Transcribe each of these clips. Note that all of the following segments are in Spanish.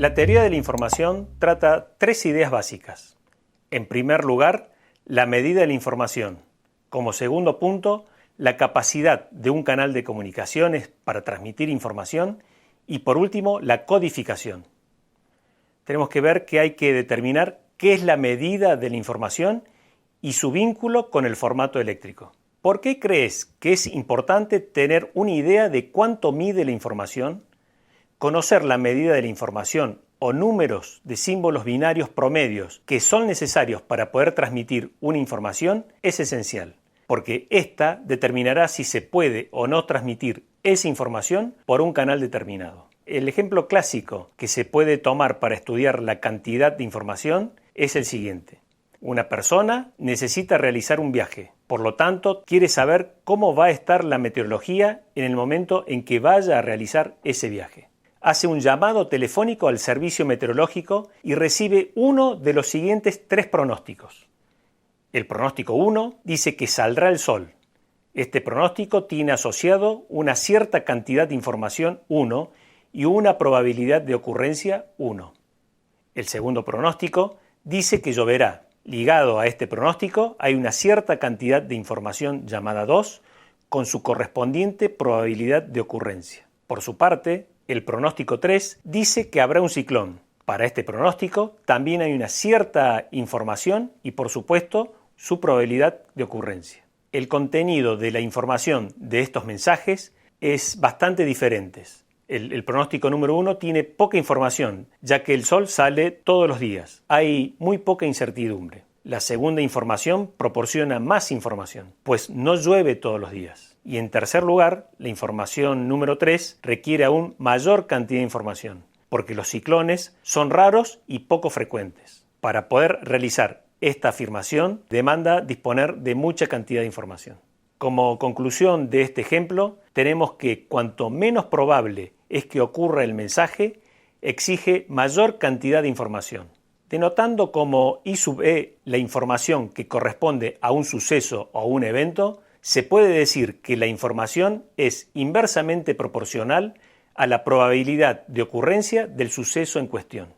La teoría de la información trata tres ideas básicas. En primer lugar, la medida de la información. Como segundo punto, la capacidad de un canal de comunicaciones para transmitir información. Y por último, la codificación. Tenemos que ver que hay que determinar qué es la medida de la información y su vínculo con el formato eléctrico. ¿Por qué crees que es importante tener una idea de cuánto mide la información? Conocer la medida de la información o números de símbolos binarios promedios que son necesarios para poder transmitir una información es esencial, porque ésta determinará si se puede o no transmitir esa información por un canal determinado. El ejemplo clásico que se puede tomar para estudiar la cantidad de información es el siguiente. Una persona necesita realizar un viaje, por lo tanto quiere saber cómo va a estar la meteorología en el momento en que vaya a realizar ese viaje. Hace un llamado telefónico al servicio meteorológico y recibe uno de los siguientes tres pronósticos. El pronóstico 1 dice que saldrá el sol. Este pronóstico tiene asociado una cierta cantidad de información 1 y una probabilidad de ocurrencia 1. El segundo pronóstico dice que lloverá. Ligado a este pronóstico hay una cierta cantidad de información llamada 2 con su correspondiente probabilidad de ocurrencia. Por su parte, el pronóstico 3 dice que habrá un ciclón. Para este pronóstico también hay una cierta información y, por supuesto, su probabilidad de ocurrencia. El contenido de la información de estos mensajes es bastante diferente. El pronóstico número 1 tiene poca información, ya que el sol sale todos los días. Hay muy poca incertidumbre. La segunda información proporciona más información, pues no llueve todos los días. Y en tercer lugar, la información número 3 requiere aún mayor cantidad de información, porque los ciclones son raros y poco frecuentes. Para poder realizar esta afirmación, demanda disponer de mucha cantidad de información. Como conclusión de este ejemplo, tenemos que cuanto menos probable es que ocurra el mensaje, exige mayor cantidad de información. Denotando como I sub E la información que corresponde a un suceso o un evento, se puede decir que la información es inversamente proporcional a la probabilidad de ocurrencia del suceso en cuestión.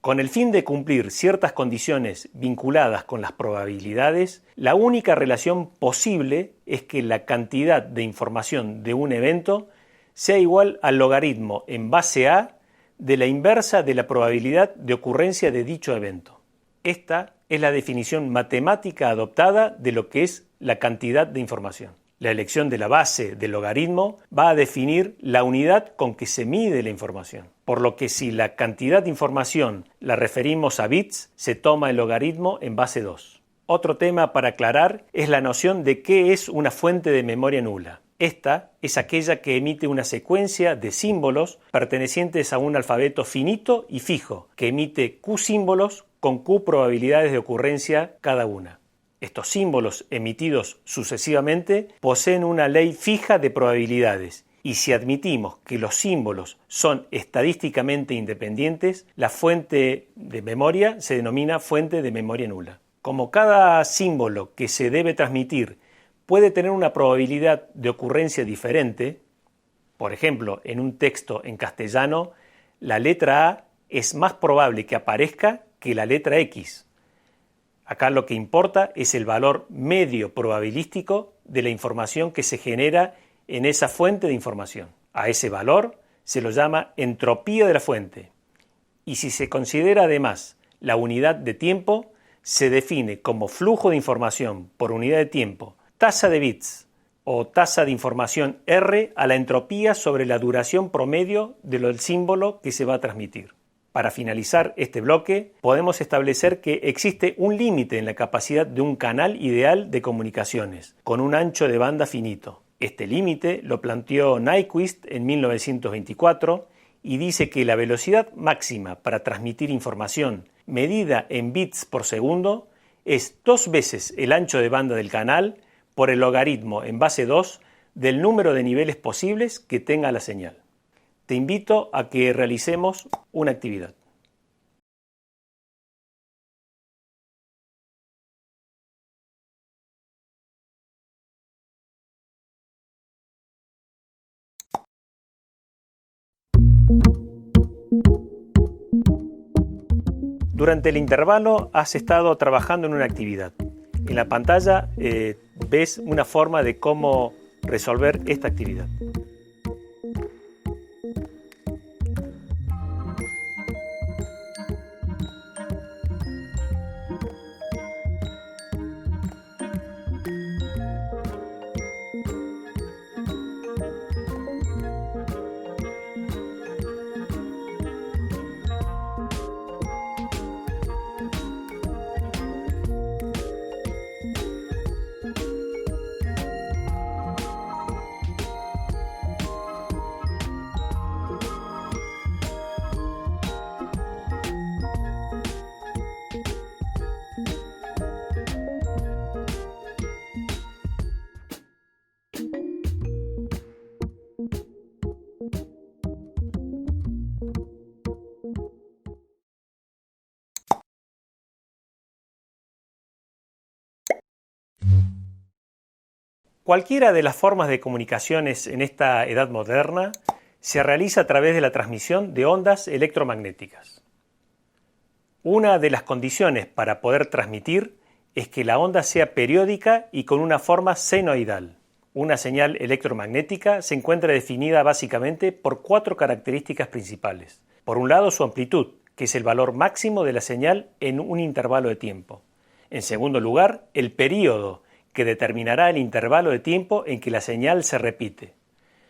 Con el fin de cumplir ciertas condiciones vinculadas con las probabilidades, la única relación posible es que la cantidad de información de un evento sea igual al logaritmo en base a de la inversa de la probabilidad de ocurrencia de dicho evento. Esta es la definición matemática adoptada de lo que es la cantidad de información. La elección de la base del logaritmo va a definir la unidad con que se mide la información. Por lo que si la cantidad de información la referimos a bits, se toma el logaritmo en base 2. Otro tema para aclarar es la noción de qué es una fuente de memoria nula. Esta es aquella que emite una secuencia de símbolos pertenecientes a un alfabeto finito y fijo, que emite Q símbolos con Q probabilidades de ocurrencia cada una. Estos símbolos emitidos sucesivamente poseen una ley fija de probabilidades y si admitimos que los símbolos son estadísticamente independientes, la fuente de memoria se denomina fuente de memoria nula. Como cada símbolo que se debe transmitir puede tener una probabilidad de ocurrencia diferente, por ejemplo, en un texto en castellano, la letra A es más probable que aparezca que la letra X. Acá lo que importa es el valor medio probabilístico de la información que se genera en esa fuente de información. A ese valor se lo llama entropía de la fuente. Y si se considera además la unidad de tiempo, se define como flujo de información por unidad de tiempo, tasa de bits o tasa de información R a la entropía sobre la duración promedio del símbolo que se va a transmitir. Para finalizar este bloque, podemos establecer que existe un límite en la capacidad de un canal ideal de comunicaciones, con un ancho de banda finito. Este límite lo planteó Nyquist en 1924 y dice que la velocidad máxima para transmitir información medida en bits por segundo es 2 veces el ancho de banda del canal por el logaritmo en base 2 del número de niveles posibles que tenga la señal. Te invito a que realicemos una actividad. Durante el intervalo has estado trabajando en una actividad. En la pantalla ves una forma de cómo resolver esta actividad. Cualquiera de las formas de comunicaciones en esta edad moderna se realiza a través de la transmisión de ondas electromagnéticas. Una de las condiciones para poder transmitir es que la onda sea periódica y con una forma senoidal. Una señal electromagnética se encuentra definida básicamente por 4 características principales. Por un lado, su amplitud, que es el valor máximo de la señal en un intervalo de tiempo. En segundo lugar, el período, que determinará el intervalo de tiempo en que la señal se repite.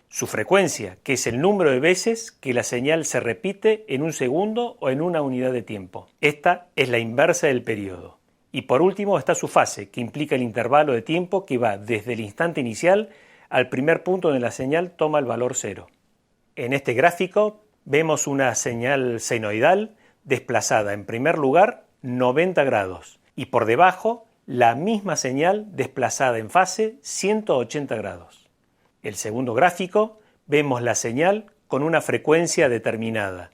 Su frecuencia, que es el número de veces que la señal se repite en un segundo o en una unidad de tiempo. Esta es la inversa del período. Y por último está su fase, que implica el intervalo de tiempo que va desde el instante inicial al primer punto donde la señal toma el valor 0. En este gráfico vemos una señal senoidal desplazada en primer lugar 90 grados y por debajo la misma señal desplazada en fase 180 grados. El segundo gráfico vemos la señal con una frecuencia determinada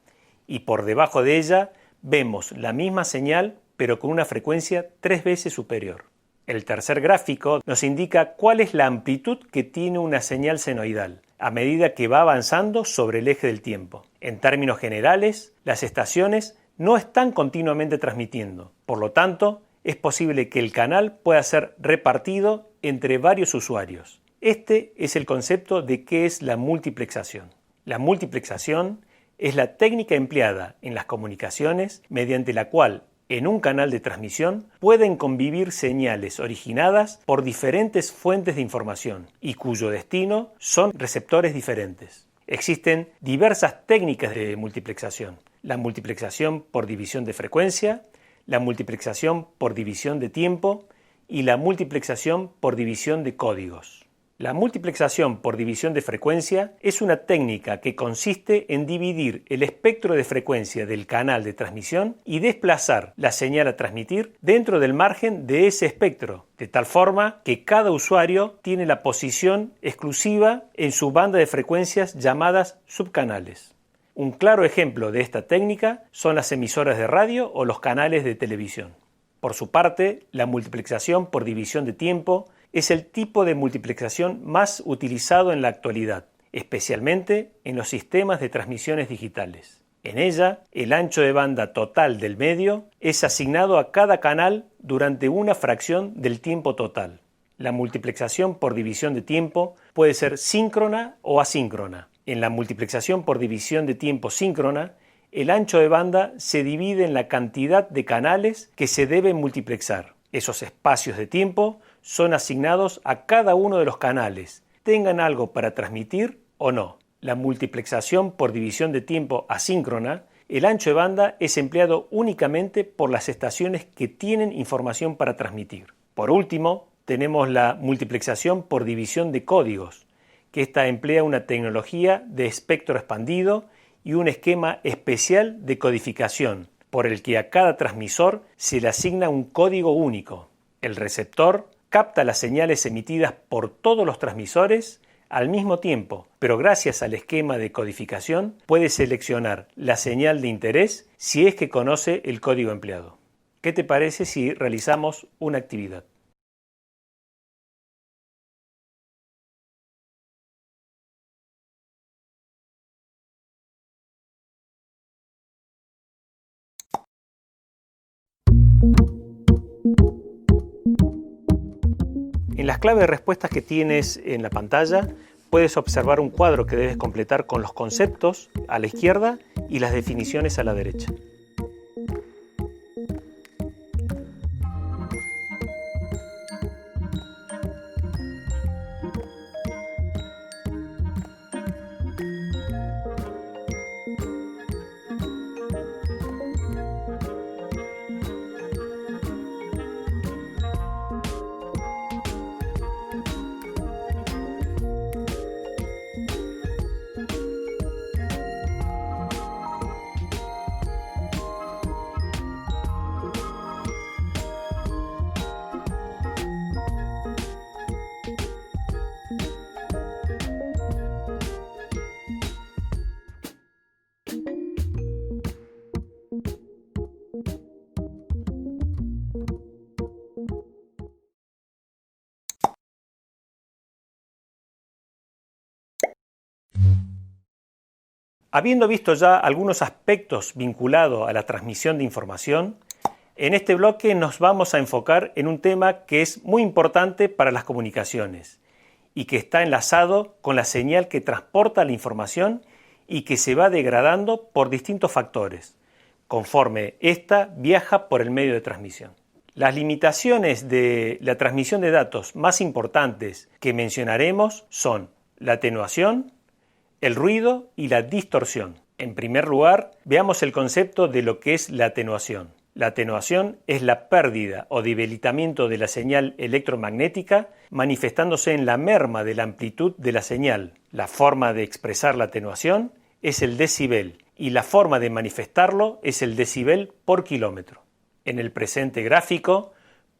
y por debajo de ella vemos la misma señal pero con una frecuencia 3 veces superior. El tercer gráfico nos indica cuál es la amplitud que tiene una señal senoidal a medida que va avanzando sobre el eje del tiempo. En términos generales, las estaciones no están continuamente transmitiendo, por lo tanto, es posible que el canal pueda ser repartido entre varios usuarios. Este es el concepto de qué es la multiplexación. La multiplexación es la técnica empleada en las comunicaciones mediante la cual en un canal de transmisión pueden convivir señales originadas por diferentes fuentes de información y cuyo destino son receptores diferentes. Existen diversas técnicas de multiplexación. La multiplexación por división de frecuencia, la multiplexación por división de tiempo y la multiplexación por división de códigos. La multiplexación por división de frecuencia es una técnica que consiste en dividir el espectro de frecuencia del canal de transmisión y desplazar la señal a transmitir dentro del margen de ese espectro, de tal forma que cada usuario tiene la posición exclusiva en su banda de frecuencias llamadas subcanales. Un claro ejemplo de esta técnica son las emisoras de radio o los canales de televisión. Por su parte, la multiplexación por división de tiempo es el tipo de multiplexación más utilizado en la actualidad, especialmente en los sistemas de transmisiones digitales. En ella, el ancho de banda total del medio es asignado a cada canal durante una fracción del tiempo total. La multiplexación por división de tiempo puede ser síncrona o asíncrona. En la multiplexación por división de tiempo síncrona, el ancho de banda se divide en la cantidad de canales que se deben multiplexar. Esos espacios de tiempo son asignados a cada uno de los canales, tengan algo para transmitir o no. La multiplexación por división de tiempo asíncrona, el ancho de banda es empleado únicamente por las estaciones que tienen información para transmitir. Por último, tenemos la multiplexación por división de códigos, que esta emplea una tecnología de espectro expandido y un esquema especial de codificación, por el que a cada transmisor se le asigna un código único. El receptor capta las señales emitidas por todos los transmisores al mismo tiempo, pero gracias al esquema de codificación puede seleccionar la señal de interés si es que conoce el código empleado. ¿Qué te parece si realizamos una actividad? En las claves de respuestas que tienes en la pantalla puedes observar un cuadro que debes completar con los conceptos a la izquierda y las definiciones a la derecha. Habiendo visto ya algunos aspectos vinculados a la transmisión de información, en este bloque nos vamos a enfocar en un tema que es muy importante para las comunicaciones y que está enlazado con la señal que transporta la información y que se va degradando por distintos factores, conforme ésta viaja por el medio de transmisión. Las limitaciones de la transmisión de datos más importantes que mencionaremos son la atenuación, el ruido y la distorsión. En primer lugar, veamos el concepto de lo que es la atenuación. La atenuación es la pérdida o debilitamiento de la señal electromagnética manifestándose en la merma de la amplitud de la señal. La forma de expresar la atenuación es el decibel y la forma de manifestarlo es el decibel por kilómetro. En el presente gráfico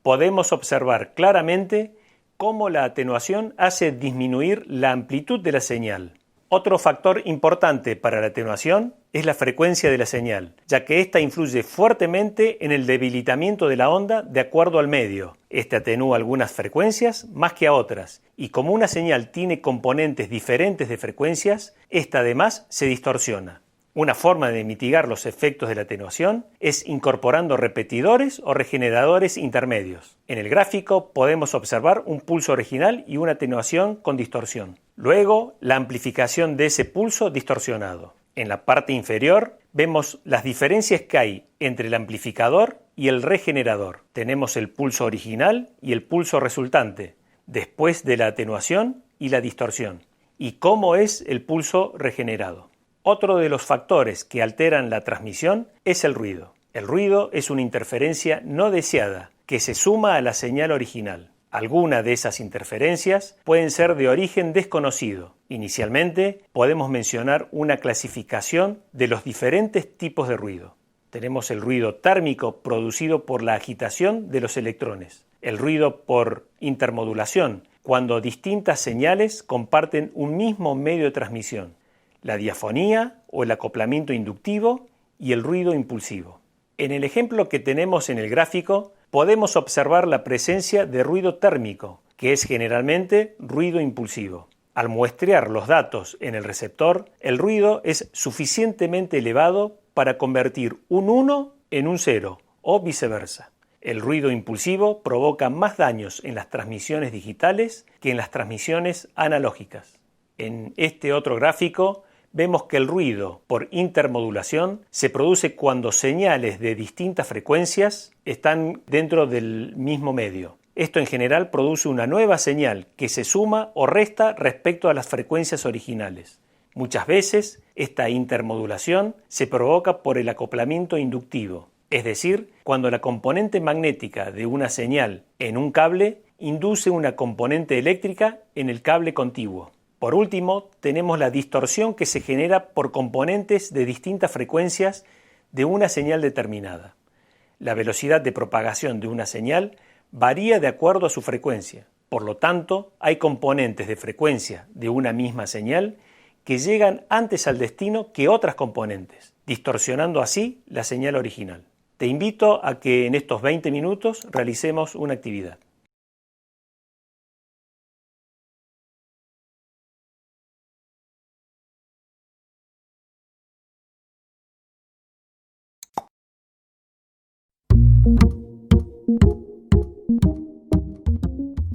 podemos observar claramente cómo la atenuación hace disminuir la amplitud de la señal. Otro factor importante para la atenuación es la frecuencia de la señal, ya que ésta influye fuertemente en el debilitamiento de la onda de acuerdo al medio. Este atenúa algunas frecuencias más que a otras, y como una señal tiene componentes diferentes de frecuencias, esta además se distorsiona. Una forma de mitigar los efectos de la atenuación es incorporando repetidores o regeneradores intermedios. En el gráfico podemos observar un pulso original y una atenuación con distorsión. Luego, la amplificación de ese pulso distorsionado. En la parte inferior vemos las diferencias que hay entre el amplificador y el regenerador. Tenemos el pulso original y el pulso resultante, después de la atenuación y la distorsión. ¿Y cómo es el pulso regenerado? Otro de los factores que alteran la transmisión es el ruido. El ruido es una interferencia no deseada que se suma a la señal original. Algunas de esas interferencias pueden ser de origen desconocido. Inicialmente, podemos mencionar una clasificación de los diferentes tipos de ruido. Tenemos el ruido térmico producido por la agitación de los electrones, el ruido por intermodulación, cuando distintas señales comparten un mismo medio de transmisión, la diafonía o el acoplamiento inductivo y el ruido impulsivo. En el ejemplo que tenemos en el gráfico, podemos observar la presencia de ruido térmico, que es generalmente ruido impulsivo. Al muestrear los datos en el receptor, el ruido es suficientemente elevado para convertir un 1 en un 0 o viceversa. El ruido impulsivo provoca más daños en las transmisiones digitales que en las transmisiones analógicas. En este otro gráfico vemos que el ruido por intermodulación se produce cuando señales de distintas frecuencias están dentro del mismo medio. Esto en general produce una nueva señal que se suma o resta respecto a las frecuencias originales. Muchas veces esta intermodulación se provoca por el acoplamiento inductivo, es decir, cuando la componente magnética de una señal en un cable induce una componente eléctrica en el cable contiguo. Por último, tenemos la distorsión que se genera por componentes de distintas frecuencias de una señal determinada. La velocidad de propagación de una señal varía de acuerdo a su frecuencia. Por lo tanto, hay componentes de frecuencia de una misma señal que llegan antes al destino que otras componentes, distorsionando así la señal original. Te invito a que en estos 20 minutos realicemos una actividad.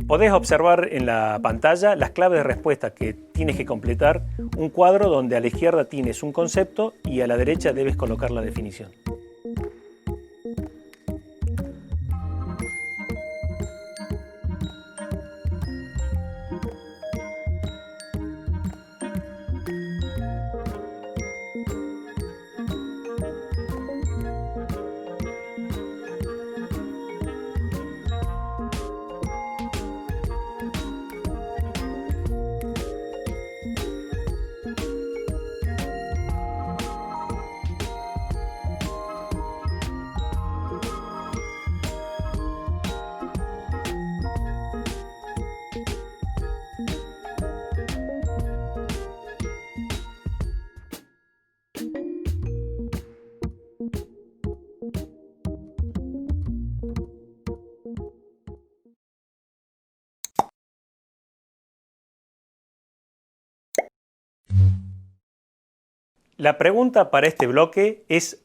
Podés observar en la pantalla las claves de respuesta que tienes que completar, un cuadro donde a la izquierda tienes un concepto y a la derecha debes colocar la definición. La pregunta para este bloque es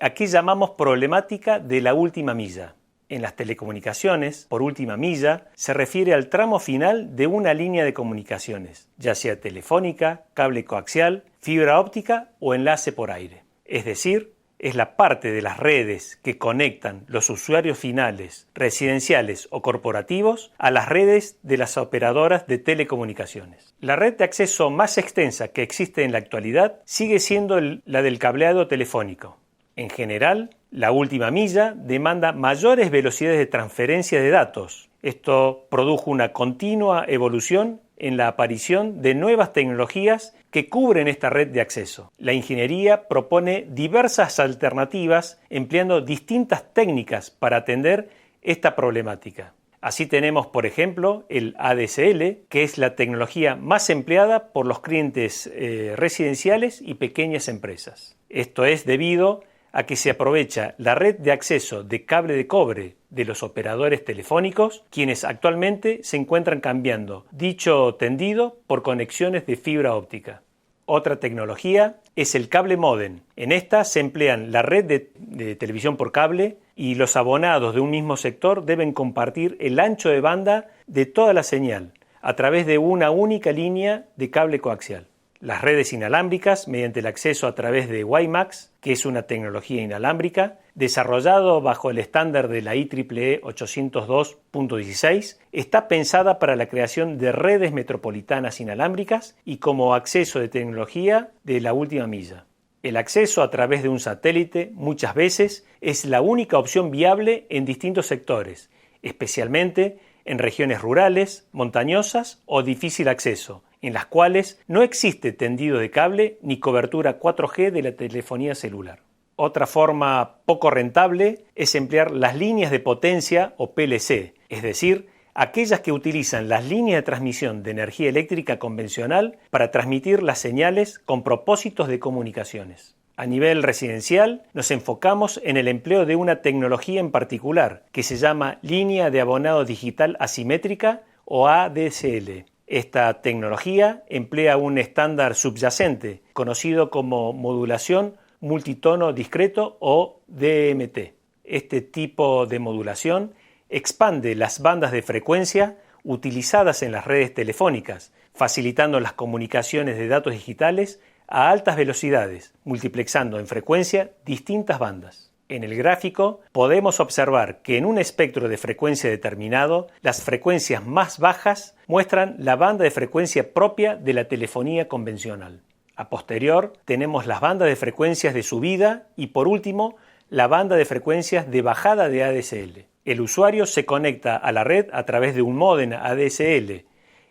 ¿a qué llamamos problemática de la última milla? En las telecomunicaciones, por última milla, se refiere al tramo final de una línea de comunicaciones, ya sea telefónica, cable coaxial, fibra óptica o enlace por aire. Es decir, es la parte de las redes que conectan los usuarios finales, residenciales o corporativos, a las redes de las operadoras de telecomunicaciones. La red de acceso más extensa que existe en la actualidad sigue siendo la del cableado telefónico. En general, la última milla demanda mayores velocidades de transferencia de datos. Esto produjo una continua evolución en la aparición de nuevas tecnologías que cubren esta red de acceso. La ingeniería propone diversas alternativas empleando distintas técnicas para atender esta problemática. Así tenemos, por ejemplo, el ADSL, que es la tecnología más empleada por los clientes residenciales y pequeñas empresas. Esto es debido a que se aprovecha la red de acceso de cable de cobre de los operadores telefónicos, quienes actualmente se encuentran cambiando dicho tendido por conexiones de fibra óptica. Otra tecnología es el cable módem. En esta se emplean la red de televisión por cable y los abonados de un mismo sector deben compartir el ancho de banda de toda la señal a través de una única línea de cable coaxial. Las redes inalámbricas, mediante el acceso a través de WiMAX, que es una tecnología inalámbrica, desarrollado bajo el estándar de la IEEE 802.16, está pensada para la creación de redes metropolitanas inalámbricas y como acceso de tecnología de la última milla. El acceso a través de un satélite muchas veces es la única opción viable en distintos sectores, especialmente en regiones rurales, montañosas o difícil acceso, en las cuales no existe tendido de cable ni cobertura 4G de la telefonía celular. Otra forma poco rentable es emplear las líneas de potencia o PLC, es decir, aquellas que utilizan las líneas de transmisión de energía eléctrica convencional para transmitir las señales con propósitos de comunicaciones. A nivel residencial, nos enfocamos en el empleo de una tecnología en particular, que se llama línea de abonado digital asimétrica o ADSL. Esta tecnología emplea un estándar subyacente, conocido como modulación multitono discreto o DMT. Este tipo de modulación expande las bandas de frecuencia utilizadas en las redes telefónicas, facilitando las comunicaciones de datos digitales a altas velocidades, multiplexando en frecuencia distintas bandas. En el gráfico podemos observar que en un espectro de frecuencia determinado, las frecuencias más bajas muestran la banda de frecuencia propia de la telefonía convencional. A posterior tenemos las bandas de frecuencias de subida y por último la banda de frecuencias de bajada de ADSL. El usuario se conecta a la red a través de un módem ADSL.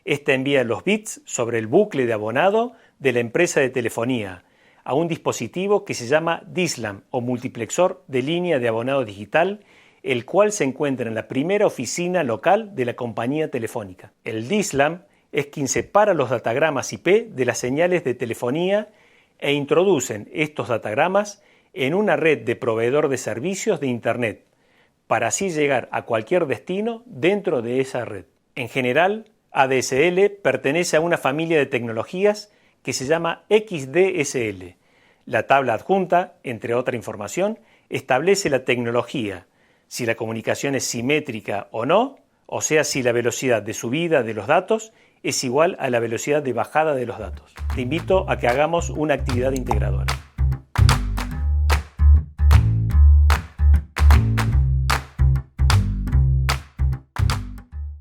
Este envía los bits sobre el bucle de abonado de la empresa de telefonía a un dispositivo que se llama DSLAM o multiplexor de línea de abonado digital, el cual se encuentra en la primera oficina local de la compañía telefónica. El DSLAM es quien separa los datagramas IP de las señales de telefonía e introducen estos datagramas en una red de proveedor de servicios de Internet, para así llegar a cualquier destino dentro de esa red. En general, ADSL pertenece a una familia de tecnologías que se llama XDSL. La tabla adjunta, entre otra información, establece la tecnología, si la comunicación es simétrica o no, o sea, si la velocidad de subida de los datos es igual a la velocidad de bajada de los datos. Te invito a que hagamos una actividad integradora.